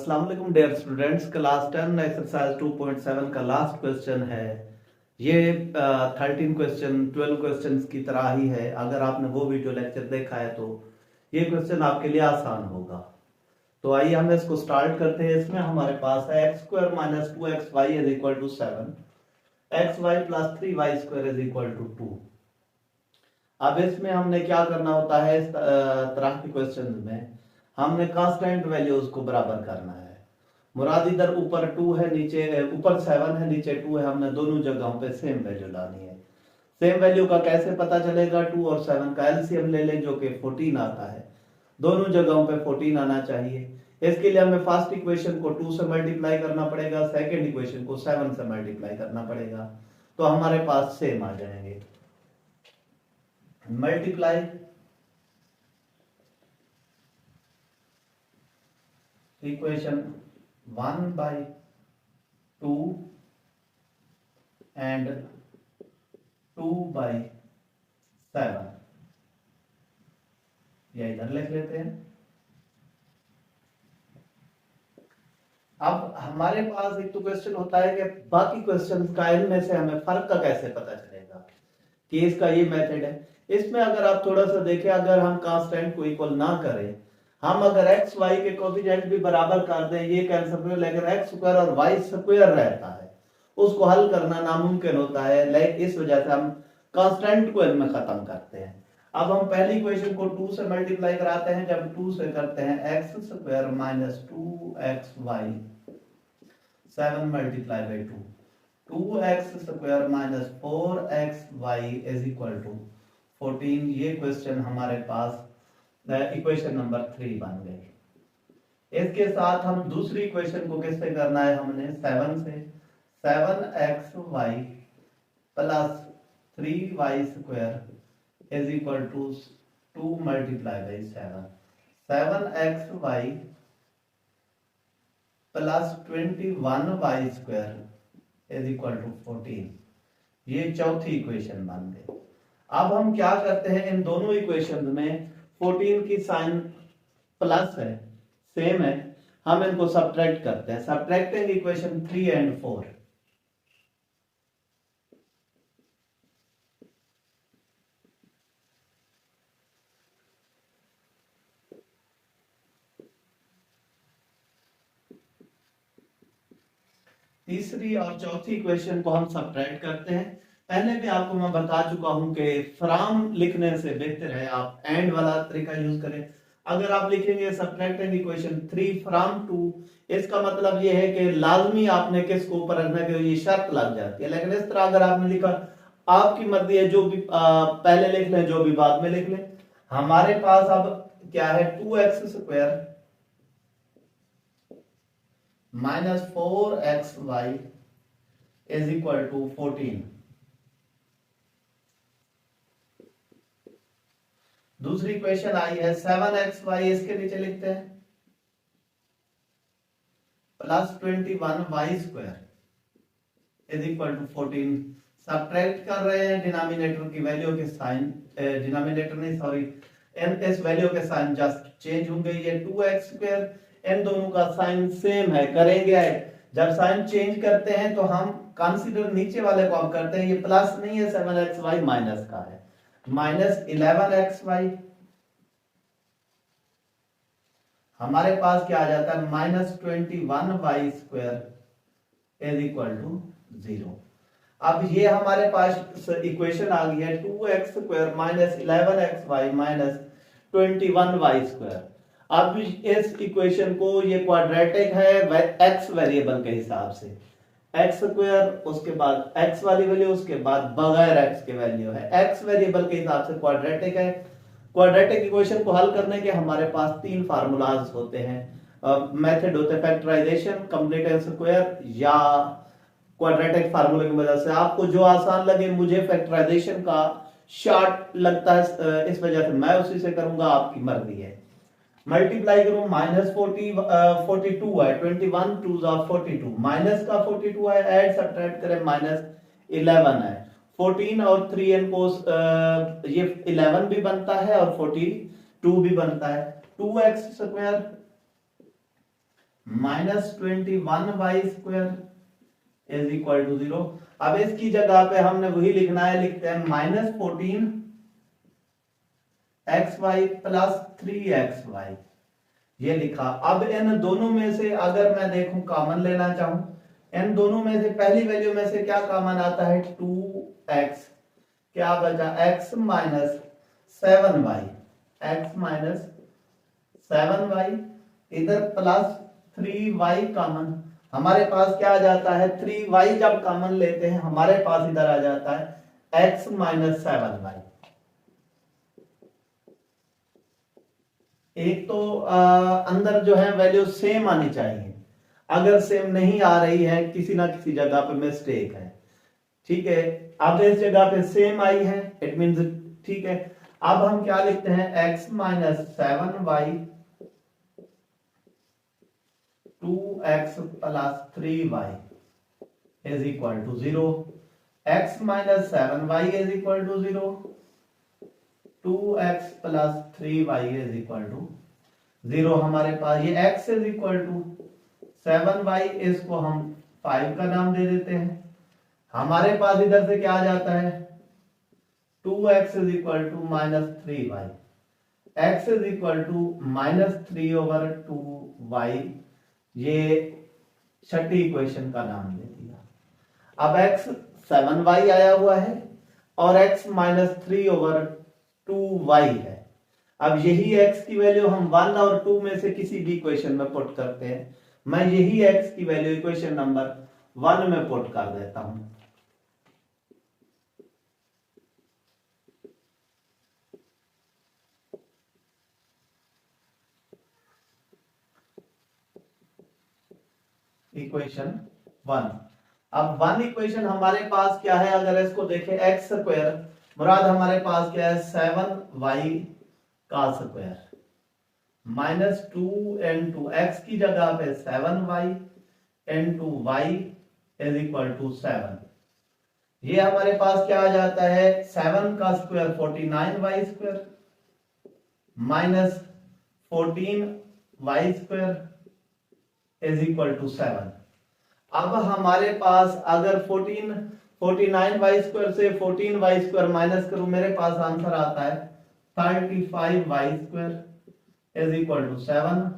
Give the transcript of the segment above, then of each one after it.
अस्सलाम वालेकुम dear students. Class 10 exercise 2.7 का लास्ट क्वेश्चन है। ये 13 क्वेश्चन 12 क्वेश्चंस की तरह ही है। अगर आपने वो वीडियो लेक्चर देखा है तो ये क्वेश्चन आपके लिए आसान होगा। तो आइए हम इसको स्टार्ट करते हैं। इसमें हमारे पास है x square minus 2xy is equal to 7, xy plus 3y square is equal to 2। अब इसमें हमने क्या करना होता है, इस तरह के क्वेश्चन में हमने कांस्टेंट वैल्यूज को बराबर करना है। मुराद इधर ऊपर 2 है, नीचे ऊपर 7 है, नीचे 2 है। हमने दोनों जगहों पे सेम वैल्यू लानी है। सेम वैल्यू का कैसे पता चलेगा? 2 और 7 का एलसीएम ले लें जो कि 14 आता है। दोनों जगहों पे 14 आना चाहिए। इसके लिए हमें फर्स्ट इक्वेशन को 2 से मल्टीप्लाई करना पड़ेगा, सेकेंड इक्वेशन को 7 से मल्टीप्लाई करना पड़ेगा, तो हमारे पास सेम आ जाएंगे। Multiply equation 1 by 2 and 2 by 7, या इधर लिख लेते हैं। अब हमारे पास एक तो क्वेश्चन होता है कि बाकी क्वेश्चन का इनमें से हमें फर्क का कैसे पता चलेगा, कि इसका ये मेथड है। इसमें अगर आप थोड़ा सा देखें, अगर हम कांस्टेंट को इक्वल ना करें, हम अगर एक्स वाई के कोफिशिएंट भी बराबर कर दें, ये कैंसिल हो, लेकिन एक्स स्क्वायर और वाई स्क्वायर रहता है, उसको हल करना नामुमकिन होता है। लेकिन इस वजह से हम कांस्टेंट को इनमें खत्म करते हैं। अब हम पहली इक्वेशन को 2 से मल्टीप्लाई कराते हैं। जब 2 से करते हैं x square minus 2xy 7 multiply by 2, 2x square minus 4xy is equal to 14। ये क्वेश्चन हमारे पास इक्वेशन नंबर 3 बन गई। इसके साथ हम दूसरी इक्वेशन को किससे करना है? हमने 7 से। 7xy plus 3y square is equal to 2 multiply by 7, 7xy plus 21y square is equal to 14। ये चौथी इक्वेशन बन गई। अब हम क्या करते हैं, इन दोनों इक्वेशन में 14 की साइन प्लस है, सेम है, हम इनको सब्ट्रैक्ट करते हैं। Subtracting equation 3 and 4। तीसरी और चौथी इक्वेशन को हम सब्ट्रैक्ट करते हैं। पहले भी आपको मैं बता चुका हूं कि फ्रॉम लिखने से बेहतर है आप एंड वाला तरीका यूज करें। अगर आप लिखेंगे सब्ट्रैक्टिंग इक्वेशन 3 फ्रॉम 2, इसका मतलब ये है कि लाजमी आपने किसको ऊपर रखना है, कि ये शर्त लग जाती है। लेकिन इस तरह अगर आपने लिखा, आपकी मर्जी है, जो भी पहले लिख लें, जो भी बाद में लिख लें। हमारे पास अब क्या है, 2x square minus 4xy is equal to 14। दूसरी इक्वेशन आई है 7xy, इसके नीचे लिखते हैं plus 21y square is equal to 14। Subtract कर रहे हैं डिनोमिनेटर की वैल्यू के साइन, डिनोमिनेटर नहीं सॉरी, इस वैल्यू के साइन जस्ट चेंज होंगे। ये 2x स्क्वायर, इन दोनों का साइन सेम है, करेंगे। जब साइन चेंज करते हैं तो हम कंसीडर नीचे वाले को अब करते हैं। ये प्लस नहीं है 7xy, माइनस का है, माइनस 11xy। हमारे पास क्या आ जाता है, minus 21y square is equal to 0। अब ये हमारे पास इक्वेशन आ गई है 2x square minus 11xy minus 21y square. अब इस इक्वेशन को, ये क्वाड्रेटिक है x वेरिएबल के हिसाब से, x स्क्वायर उसके बाद x वाली वैल्यू, उसके बाद बगैर x के वैल्यू है। x वेरिएबल के हिसाब से क्वाड्रेटिक है। क्वाड्रेटिक इक्वेशन को हल करने के हमारे पास 3 फार्मूलाज होते हैं, मेथड होते हैं, फैक्टराइजेशन, कंप्लीट एंड स्क्वायर, या क्वाड्रेटिक फार्मूले की वजह से आपको जो आसान लगे। मुझे फैक्टराइजेशन का शॉर्ट लगता है, इस वजह से मैं उसी से करूंगा, आपकी मर्जी है। मल्टीप्लाई करूं, माइनस 42 है, 21 2 42, माइनस का 42 है, ऐड सब्ट्रैक्ट करें, माइनस 11 है। 14 और 3 इनको ये 11 भी बनता है और 42 भी बनता है। 2x square -21y² is equal to 0। अब इसकी जगह पे हमने वही लिखना है, लिखते हैं -14xy प्लस 3xy, ये लिखा। अब इन दोनों में से अगर मैं देखूं कॉमन लेना चाहूं, इन दोनों में से पहली वैल्यू में से क्या कॉमन आता है, 2x, क्या बचा x minus 7y, x minus 7y, इधर प्लस 3y कॉमन, हमारे पास क्या आ जाता है 3y, जब कॉमन लेते हैं हमारे पास इधर आ जाता है x माइनस 7y। एक तो अंदर जो है वैल्यू सेम आनी चाहिए, अगर सेम नहीं आ रही है किसी ना किसी जगह पे मिस्टेक है, ठीक है। अब इस जगह पे सेम आई है, इट मींस ठीक है। अब हम क्या लिखते हैं, x minus 7y 2x plus 3y is equal to 0। x minus 7y is equal to 0, 2x plus 3y is equal to 0। हमारे पास ये x is equal to 7y, इसको हम 5 का नाम दे देते हैं। हमारे पास इधर से क्या आ जाता है, 2x is equal to minus 3y, x is equal to -3/2y, ये छठी इक्वेशन का नाम दे दिया। अब x 7y आया हुआ है और x -3/2y है। अब यही x की वैल्यू हम 1 और 2 में से किसी भी इक्वेशन में पुट करते हैं। मैं यही x की वैल्यू इक्वेशन नंबर 1 में पुट कर देता हूं। इक्वेशन 1। अब 1 इक्वेशन हमारे पास क्या है, अगर इसको देखें एक्स स्क्वायर, मुराद हमारे पास क्या है 7y का स्क्वायर माइनस 2 इंटू एक्स की जगह पे 7y into y is equal to 7। ये हमारे पास क्या आ जाता है, 7 का square 49y² minus 14y² is equal to 7। अब हमारे पास अगर 49y² से 14y² माइनस करूं, मेरे पास आंसर आता है 35y² is equal to 7,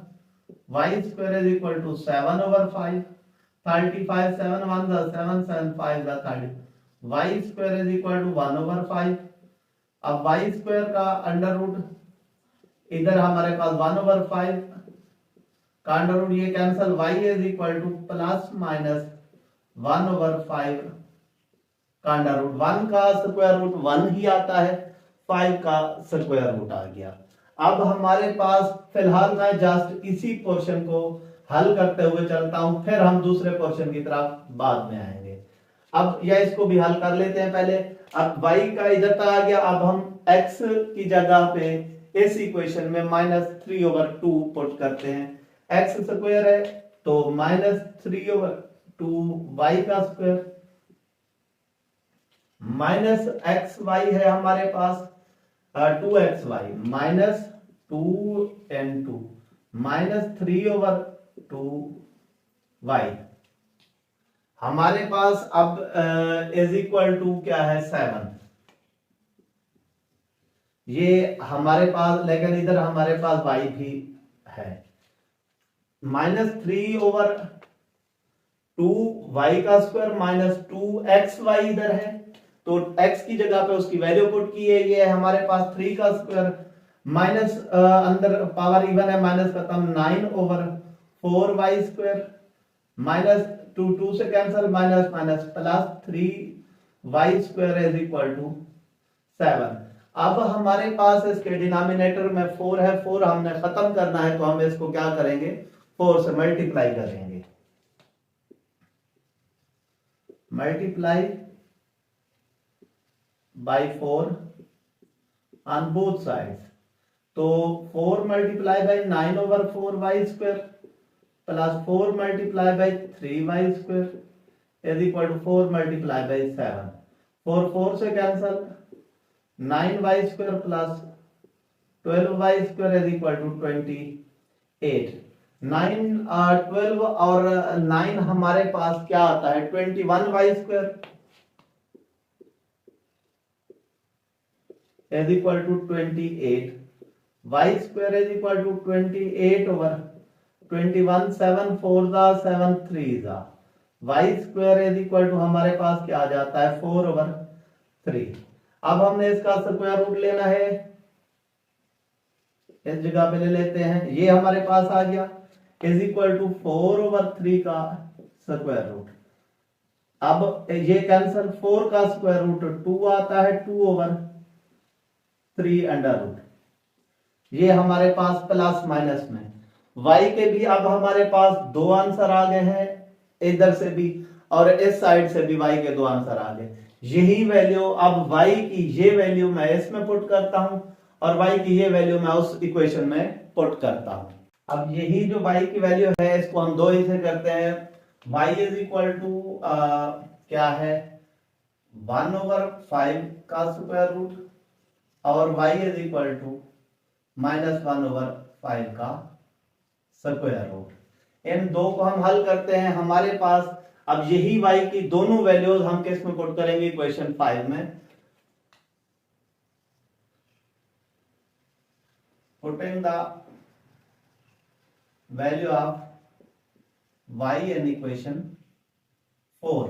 y² is equal to 7/5, 35 7 1 7 7 5 30, y² is equal to 1/5। अब y² का अंडर रूट, इधर हमारे पास 1/5 का अंडर रूट, ये cancel, y is equal two plus minus 1/5 का अंडर रूट। 1 का स्क्वायर रूट 1 ही आता है, 5 का स्क्वायर रूट आ गया। अब हमारे पास फिलहाल मैं जस्ट इसी पोर्शन को हल करते हुए चलता हूं, फिर हम दूसरे पोर्शन की तरफ बाद में आएंगे। अब या इसको भी हल कर लेते हैं पहले। अब y का इधर तक आ गया, अब हम x की जगह पे इस इक्वेशन में -3/2 पुट करते हैं। x स्क्वायर है तो -3/2y का स्क्वायर माइनस xy है हमारे पास 2xy माइनस 2 इंटू -3/2y। हमारे पास अब इज इक्वल टू क्या है 7, ये हमारे पास, लेकिन इधर हमारे पास y भी है, -3/2y का स्क्वायर माइनस 2xy इधर है, तो x की जगह पे उसकी वैल्यू पुट की है, ये है हमारे पास 3 का स्क्वायर माइनस अंदर पावर इवन है, माइनस खत्म 9/4y² माइनस 2 से cancel, minus minus plus 3y² is equal to 7। अब हमारे पास इसके डिनोमिनेटर में 4 है, 4 हमने खत्म करना है, तो हम इसको क्या करेंगे 4 से मल्टीप्लाई करेंगे, multiply by 4 on both sides, तो 4 multiply by 9/4y² plus 4 multiply by 3y² is equal to 4 multiply by 7, 4 से cancel, 9y² plus 12y² is equal to 28। 12 और 9 हमारे पास क्या आता है 21y² is equal to 28 y² is equal to 28 over 21 7 4 दा 7 3 दा y² is equal to हमारे पास क्या आ जाता है 4 over 3। अब हमने इसका स्क्वायर रूट लेना है, इस जगह पे ले लेते हैं, ये हमारे पास आ गया इज इक्वल टू 4 over 3 का स्क्वायर रूट। अब ये कैंसिल, 4 का स्क्वायर रूट 2 आता है 2 over 3 अंडर रूट। ये हमारे पास प्लस माइनस में y के भी अब हमारे पास दो आंसर आ गए हैं, इधर से भी और इस साइड से भी y के दो आंसर आ गए। यही वैल्यू अब y की ये वैल्यू मैं इसमें पुट करता हूं और y की ये वैल्यू मैं उस इक्वेशन में पुट करता हूं। अब यही जो y की वैल्यू है इसको हम दो हिस्से करते हैं। y इज इक्वल टू क्या है 1/5 का स्क्वायर रूट और y इज इक्वल टू -1/5 का स्क्वायर रूट। इन दो को हम हल करते हैं, हमारे पास अब यही y की दोनों वैल्यूज हम किस में पुट करेंगे इक्वेशन 5 में। Putting the value of y in equation 4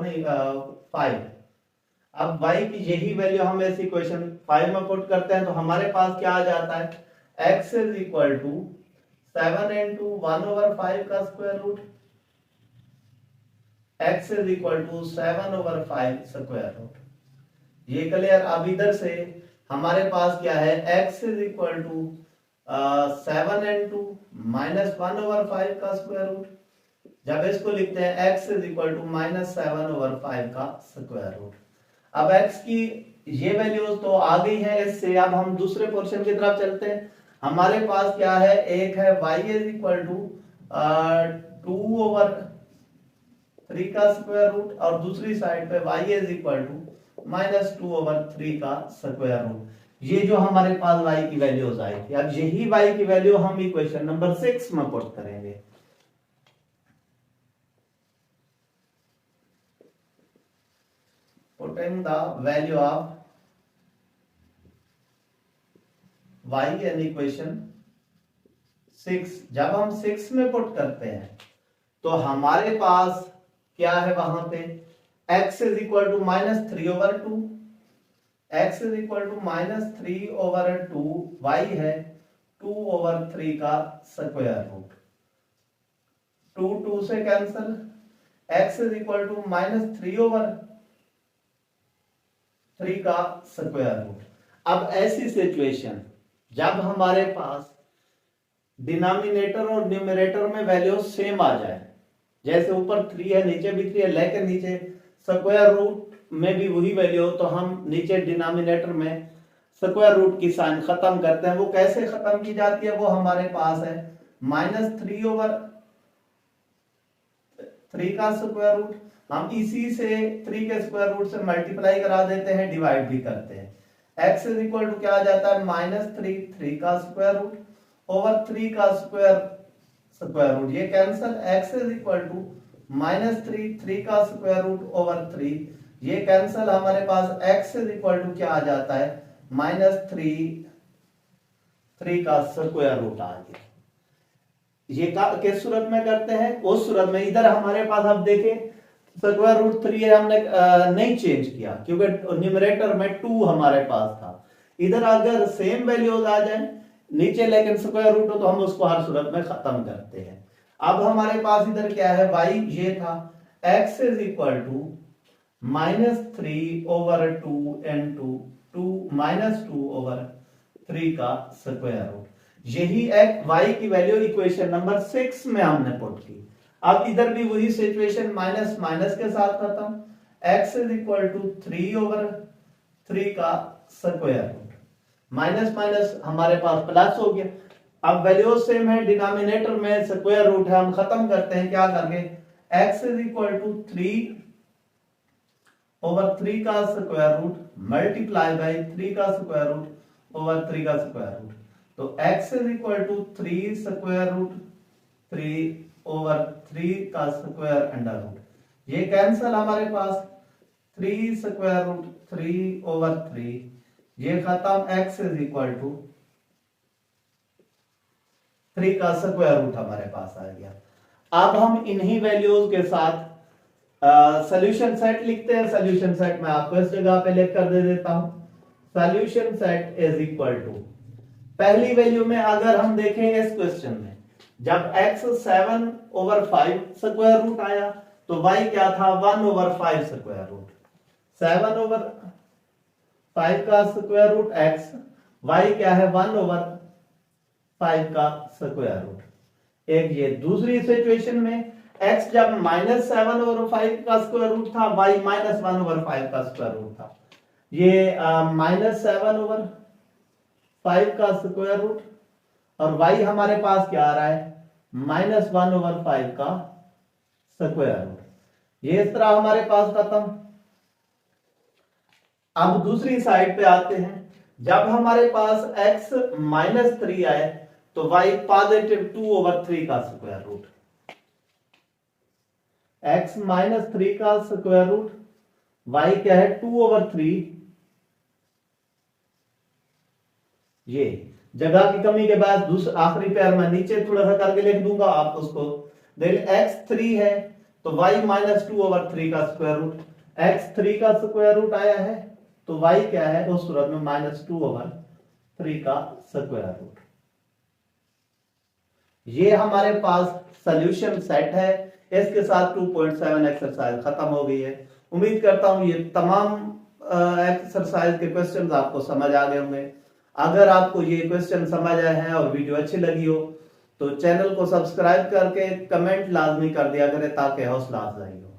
नहीं 5। अब y की यही वैल्यू हम इस इक्वेशन 5 में पुट करते हैं तो हमारे पास क्या आ जाता है x is equal to 7 into 1/5 का square root, x is equal to 7/5 square root. ये क्लियर। अब इधर से हमारे पास क्या है x is equal to 7 into -1/5 का स्क्वायर रूट। जब इसको लिखते हैं x इज इक्वल टू -7/5 का स्क्वायर रूट। अब x की ये वैल्यूज तो आ गई है इससे, अब हम दूसरे पोर्शन की तरफ चलते हैं। हमारे पास क्या है, एक है y इज इक्वल टू 2/3 का स्क्वायर रूट और दूसरी साइड पे y इज इक्वल टू -2/3 का स्क्वायर रूट। ये जो हमारे पास y की वैल्यूज आई थी, अब यही y की वैल्यू हम इक्वेशन नंबर 6 में पुट करेंगे। Putting the value of y in equation 6, जब हम 6 में पुट करते हैं तो हमारे पास क्या है वहां पे x is equal to -3/2, x is equal to -3/2, y है 2/3 का स्क्वायर रूट। 2 से cancel, x is equal to -3/3 का स्क्वायर रूट। अब ऐसी सिचुएशन जब हमारे पास डिनोमिनेटर और न्यूमरेटर में वैल्यू सेम आ जाए, जैसे ऊपर 3 है नीचे भी 3 है लेकिन नीचे स्क्वायर रूट में भी वही वैल्यू हो, तो हम नीचे डिनोमिनेटर में स्क्वायर रूट की साइन खत्म करते हैं। वो कैसे खत्म की जाती है, वो हमारे पास है -3/3 का स्क्वायर रूट। हम इसी से 3 के स्क्वायर रूट से मल्टीप्लाई करा देते हैं, डिवाइड भी करते हैं। x इज इक्वल टू क्या आ जाता है -3 का स्क्वायर रूट ओवर 3 का स्क्वायर रूट। ये cancel, x is equal to -3 का स्क्वायर रूट ओवर 3, ये कैंसिल, हमारे पास x इज इक्वल टू क्या आ जाता है -3 का स्क्वायर रूट आ गया। ये किस सूरत में करते हैं, उस सूरत में इधर हमारे पास अब देखें स्क्वायर रूट 3 है, हमने नहीं चेंज किया क्योंकि न्यूमरेटर में 2 हमारे पास था। इधर अगर सेम वैल्यूज आ जाए नीचे लेकिन स्क्वायर रूट हो तो हम उसको हर सूरत में खत्म करते हैं। अब हमारे पास इधर क्या है, y ये था, x is equal to -3/2 into 2/3 का स्क्वायर रूट। यही y की वैल्यू इक्वेशन नंबर 6 में हमने पुट की। अब इधर भी वही सिचुएशन, माइनस माइनस के साथ खत्म, x इज इक्वल टू 3/3 का स्क्वायर रूट, माइनस माइनस हमारे पास प्लस हो गया। अब वैल्यू सेम है, डिनोमिनेटर में स्क्वायर रूट है, हम खत्म करते हैं क्या करके, x इज इक्वल टू 3/3 का स्क्वायर रूट मल्टीप्लाई बाई 3 का स्क्वायर रूट ओवर 3 का स्क्वायर रूट। तो x is equal to 3 square root 3/3 का स्क्वायर अंडर रूट, ये कैंसल हमारे पास 3 स्क्वायर रूट 3/3, ये खत्म, x इज इक्वल टू 3 का स्क्वायर रूट हमारे पास आ गया। अब हम इन्हीं वैल्यूज के साथ सॉल्यूशन सेट लिखते हैं। सॉल्यूशन सेट मैं आपको इस जगह पे लिख कर दे देता हूं। Solution set is equal to, पहली वैल्यू में अगर हम देखें इस क्वेश्चन में, जब x 7/5 स्क्वायर रूट आया तो y क्या था 1/5 स्क्वायर रूट, 7/5 का स्क्वायर रूट x, y क्या है 1/5 का स्क्वायर रूट। एक ये दूसरी सिचुएशन में x जब -7/5 का स्क्वायर रूट था, y -1/5 का स्क्वायर रूट था, ये -7/5 का स्क्वायर रूट और y हमारे पास क्या आ रहा है -1/5 का स्क्वायर रूट, ये इस तरह हमारे पास खत्म। अब दूसरी साइड पे आते हैं, जब हमारे पास x -3 आए तो y +2/3 का स्क्वायर रूट, x -3 का स्क्वायर रूट, y क्या है 2/3, ये जगह की कमी के बाद दूसरा आखिरी पैर में नीचे थोड़ा सा करके लिख दूंगा आप उसको। देन x 3 है तो y -2/3 का स्क्वायर रूट, x 3 का स्क्वायर रूट आया है तो y क्या है उस सूरत में -2/3 का स्क्वायर रूट। ये हमारे पास सॉल्यूशन सेट है। इसके साथ 2.7 एक्सरसाइज खत्म हो गई है। उम्मीद करता हूं ये तमाम एक्सरसाइज के क्वेश्चंस आपको समझ आ गए होंगे। अगर आपको ये क्वेश्चन समझ आए हैं और वीडियो अच्छी लगी हो तो चैनल को सब्सक्राइब करके कमेंट लाजमी कर दिया करें ताकि हौसला अफजाई हो।